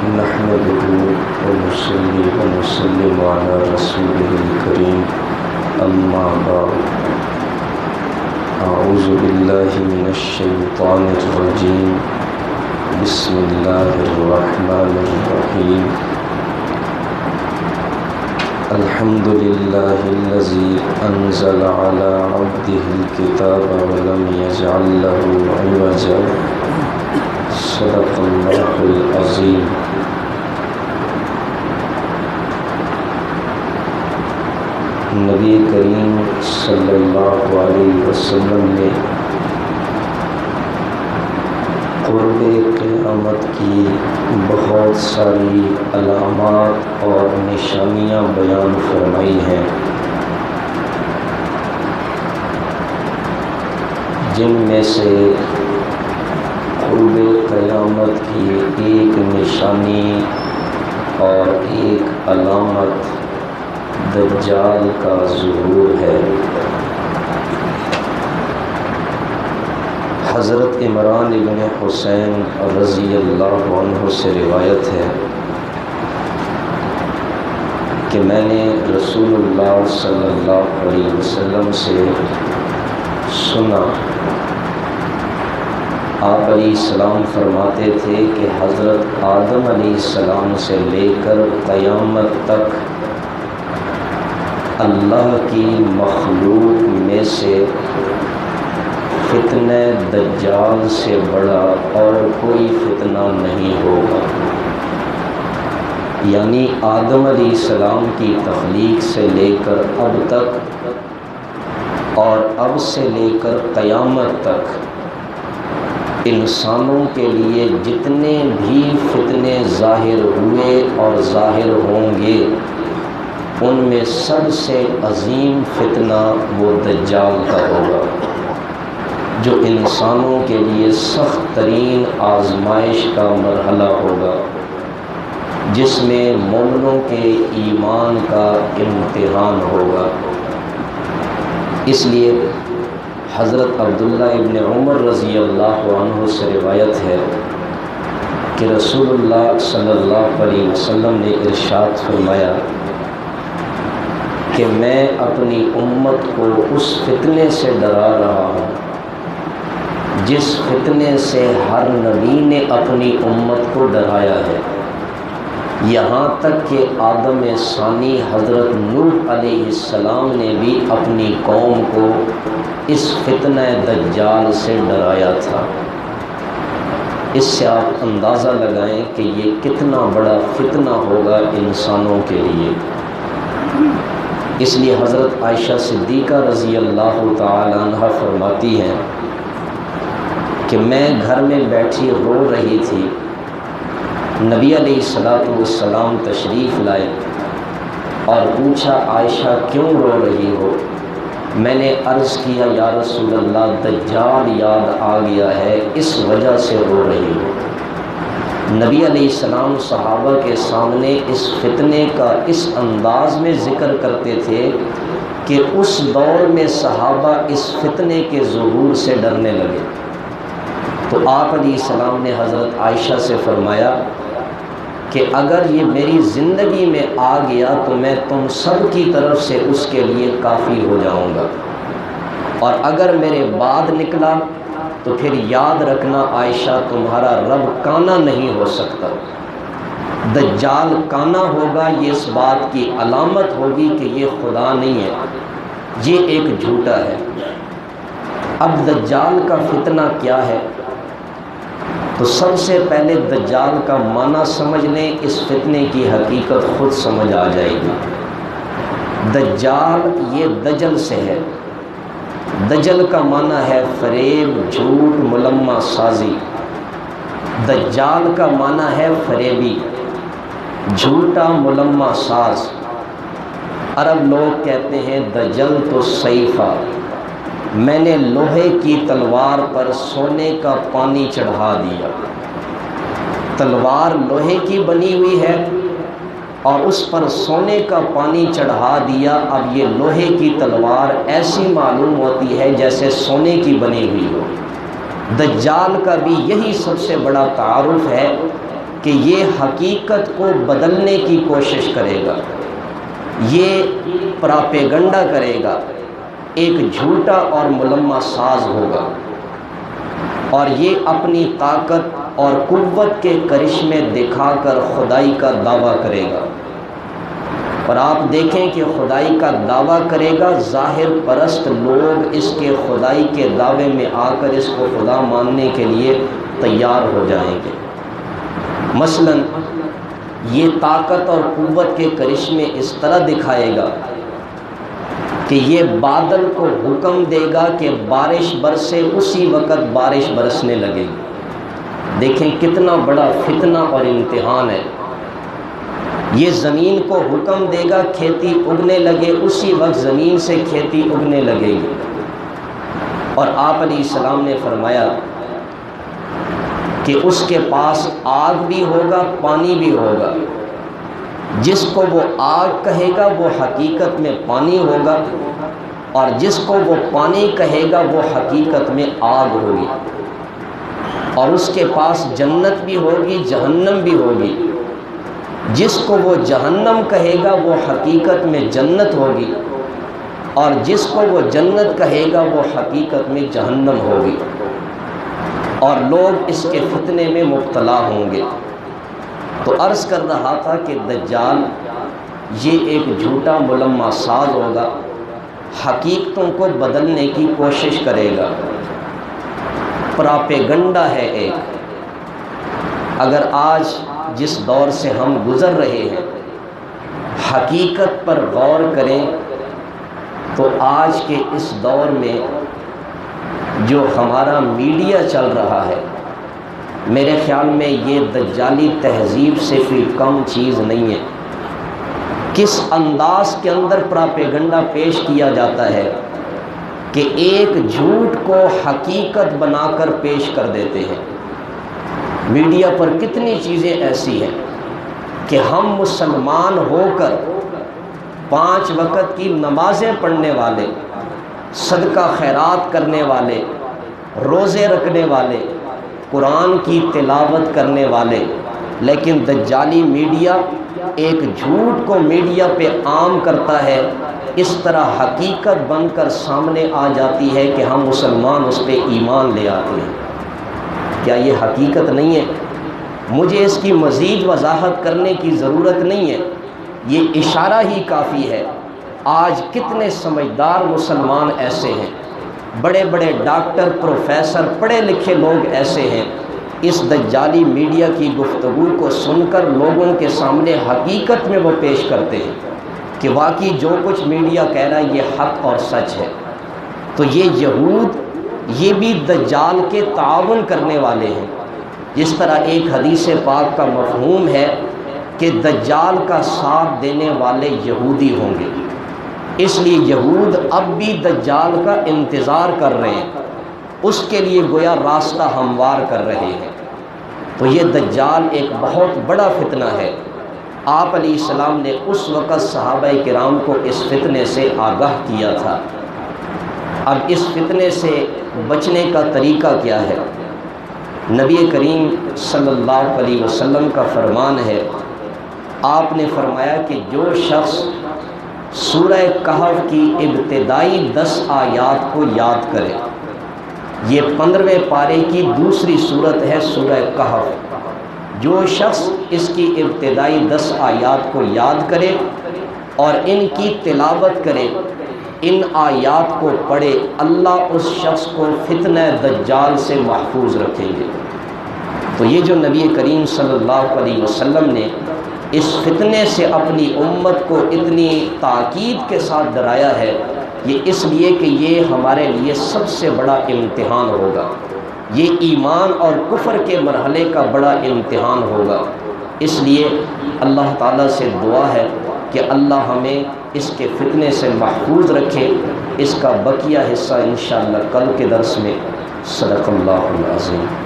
نحمده ونصلي ونسلم على رسوله الكريم أما بعد أعوذ بالله من الشيطان الرجيم بسم الله الرحمن الرحيم الحمد لله الذي أنزل على عبده الكتاب ولم يجعل له عوجا صدق الله العظيم. نبی کریم صلی اللہ علیہ وسلم نے قرب قیامت کی بہت ساری علامات اور نشانیاں بیان فرمائی ہیں، جن میں سے قرب قیامت کی ایک نشانی اور ایک علامت دجال کا ظہور ہے۔ حضرت عمران ابن حسین رضی اللہ عنہ سے روایت ہے کہ میں نے رسول اللہ صلی اللہ علیہ وسلم سے سنا، آپ علیہ السلام فرماتے تھے کہ حضرت آدم علیہ السلام سے لے کر قیامت تک اللہ کی مخلوق میں سے فتنہ دجال سے بڑا اور کوئی فتنہ نہیں ہوگا۔ یعنی آدم علیہ السلام کی تخلیق سے لے کر اب تک اور اب سے لے کر قیامت تک انسانوں کے لیے جتنے بھی فتنے ظاہر ہوئے اور ظاہر ہوں گے، ان میں سب سے عظیم فتنہ وہ دجال کا ہوگا، جو انسانوں کے لیے سخت ترین آزمائش کا مرحلہ ہوگا، جس میں مومنوں کے ایمان کا امتحان ہوگا۔ اس لیے حضرت عبداللہ ابن عمر رضی اللہ عنہ سے روایت ہے کہ رسول اللہ صلی اللہ علیہ وسلم نے ارشاد فرمایا کہ میں اپنی امت کو اس فتنے سے ڈرا رہا ہوں جس فتنے سے ہر نبی نے اپنی امت کو ڈرایا ہے، یہاں تک کہ آدم ثانی حضرت نوح علیہ السلام نے بھی اپنی قوم کو اس فتنہ دجال سے ڈرایا تھا۔ اس سے آپ اندازہ لگائیں کہ یہ کتنا بڑا فتنہ ہوگا انسانوں کے لیے۔ اس لیے حضرت عائشہ صدیقہ رضی اللہ تعالی عنہ فرماتی ہیں کہ میں گھر میں بیٹھی رو رہی تھی، نبی علیہ السلام تشریف لائے اور پوچھا عائشہ کیوں رو رہی ہو؟ میں نے عرض کیا یا رسول اللہ دجال یاد آ گیا ہے، اس وجہ سے رو رہی ہو۔ نبی علیہ السلام صحابہ کے سامنے اس فتنے کا اس انداز میں ذکر کرتے تھے کہ اس دور میں صحابہ اس فتنے کے ظہور سے ڈرنے لگے۔ تو آپ علیہ السلام نے حضرت عائشہ سے فرمایا کہ اگر یہ میری زندگی میں آ گیا تو میں تم سب کی طرف سے اس کے لیے کافی ہو جاؤں گا، اور اگر میرے بعد نکلا تو پھر یاد رکھنا عائشہ تمہارا رب کانا نہیں ہو سکتا۔ دجال کانا ہوگا، یہ اس بات کی علامت ہوگی کہ یہ خدا نہیں ہے، یہ ایک جھوٹا ہے۔ اب دجال کا فتنہ کیا ہے؟ تو سب سے پہلے دجال کا معنی سمجھ لیں، اس فتنے کی حقیقت خود سمجھ آ جائے گی۔ دجال یہ دجل سے ہے، دجل کا معنی ہے فریب، جھوٹ، ملمہ سازی۔ دجال کا معنی ہے فریبی، جھوٹا، ملمہ ساز۔ عرب لوگ کہتے ہیں دجل تو سیفہ، میں نے لوہے کی تلوار پر سونے کا پانی چڑھا دیا۔ تلوار لوہے کی بنی ہوئی ہے اور اس پر سونے کا پانی چڑھا دیا۔ اب یہ لوہے کی تلوار ایسی معلوم ہوتی ہے جیسے سونے کی بنی ہوئی ہو۔ دجال کا بھی یہی سب سے بڑا تعارف ہے کہ یہ حقیقت کو بدلنے کی کوشش کرے گا، یہ پراپیگنڈا کرے گا، ایک جھوٹا اور ملمہ ساز ہوگا، اور یہ اپنی طاقت اور قوت کے کرشمے دکھا کر خدائی کا دعویٰ کرے گا۔ اور آپ دیکھیں کہ خدائی کا دعویٰ کرے گا، ظاہر پرست لوگ اس کے خدائی کے دعوے میں آ کر اس کو خدا ماننے کے لیے تیار ہو جائیں گے۔ مثلا یہ طاقت اور قوت کے کرشمے اس طرح دکھائے گا کہ یہ بادل کو حکم دے گا کہ بارش برسے، اسی وقت بارش برسنے لگے گی۔ دیکھیں کتنا بڑا فتنہ اور امتحان ہے۔ یہ زمین کو حکم دے گا کھیتی اگنے لگے، اسی وقت زمین سے کھیتی اگنے لگے گی۔ اور آپ علیہ السلام نے فرمایا کہ اس کے پاس آگ بھی ہوگا، پانی بھی ہوگا، جس کو وہ آگ کہے گا وہ حقیقت میں پانی ہوگا، اور جس کو وہ پانی کہے گا وہ حقیقت میں آگ ہوگی۔ اور اس کے پاس جنت بھی ہوگی، جہنم بھی ہوگی، جس کو وہ جہنم کہے گا وہ حقیقت میں جنت ہوگی، اور جس کو وہ جنت کہے گا وہ حقیقت میں جہنم ہوگی، اور لوگ اس کے فتنے میں مبتلا ہوں گے۔ تو عرض کر رہا تھا کہ دجال یہ ایک جھوٹا ملمہ ساز ہوگا، حقیقتوں کو بدلنے کی کوشش کرے گا، پراپیگنڈا ہے ایک۔ اگر آج جس دور سے ہم گزر رہے ہیں حقیقت پر غور کریں تو آج کے اس دور میں جو ہمارا میڈیا چل رہا ہے، میرے خیال میں یہ دجالی تہذیب سے کوئی کم چیز نہیں ہے۔ کس انداز کے اندر پراپیگنڈا پیش کیا جاتا ہے کہ ایک جھوٹ کو حقیقت بنا کر پیش کر دیتے ہیں۔ میڈیا پر کتنی چیزیں ایسی ہیں کہ ہم مسلمان ہو کر 5 وقت کی نمازیں پڑھنے والے، صدقہ خیرات کرنے والے، روزے رکھنے والے، قرآن کی تلاوت کرنے والے، لیکن دجالی میڈیا ایک جھوٹ کو میڈیا پہ عام کرتا ہے، اس طرح حقیقت بن کر سامنے آ جاتی ہے کہ ہم مسلمان اس پہ ایمان لے آتے ہیں۔ کیا یہ حقیقت نہیں ہے؟ مجھے اس کی مزید وضاحت کرنے کی ضرورت نہیں ہے، یہ اشارہ ہی کافی ہے۔ آج کتنے سمجھدار مسلمان ایسے ہیں، بڑے بڑے ڈاکٹر، پروفیسر، پڑھے لکھے لوگ ایسے ہیں، اس دجالی میڈیا کی گفتگو کو سن کر لوگوں کے سامنے حقیقت میں وہ پیش کرتے ہیں کہ واقعی جو کچھ میڈیا کہہ رہا ہے یہ حق اور سچ ہے۔ تو یہ یہود یہ بھی دجال کے تعاون کرنے والے ہیں، جس طرح ایک حدیث پاک کا مفہوم ہے کہ دجال کا ساتھ دینے والے یہودی ہوں گے، اس لیے یہود اب بھی دجال کا انتظار کر رہے ہیں، اس کے لیے گویا راستہ ہموار کر رہے ہیں۔ تو یہ دجال ایک بہت بڑا فتنہ ہے۔ آپ علیہ السلام نے اس وقت صحابہ کرام کو اس فتنے سے آگاہ کیا تھا۔ اب اس فتنے سے بچنے کا طریقہ کیا ہے؟ نبی کریم صلی اللہ علیہ وسلم کا فرمان ہے، آپ نے فرمایا کہ جو شخص سورہ کہف کی ابتدائی 10 آیات کو یاد کرے، یہ 15ویں پارے کی دوسری صورت ہے سورہ کہف، جو شخص اس کی ابتدائی 10 آیات کو یاد کرے اور ان کی تلاوت کرے، ان آیات کو پڑھے، اللہ اس شخص کو فتنہ دجال سے محفوظ رکھیں گے۔ تو یہ جو نبی کریم صلی اللہ علیہ وسلم نے اس فتنے سے اپنی امت کو اتنی تاکید کے ساتھ ڈرایا ہے، یہ اس لیے کہ یہ ہمارے لیے سب سے بڑا امتحان ہوگا، یہ ایمان اور کفر کے مرحلے کا بڑا امتحان ہوگا۔ اس لیے اللہ تعالیٰ سے دعا ہے کہ اللہ ہمیں اس کے فتنے سے محفوظ رکھے۔ اس کا بقیہ حصہ انشاءاللہ کل کے درس میں۔ صدق اللہ العظیم۔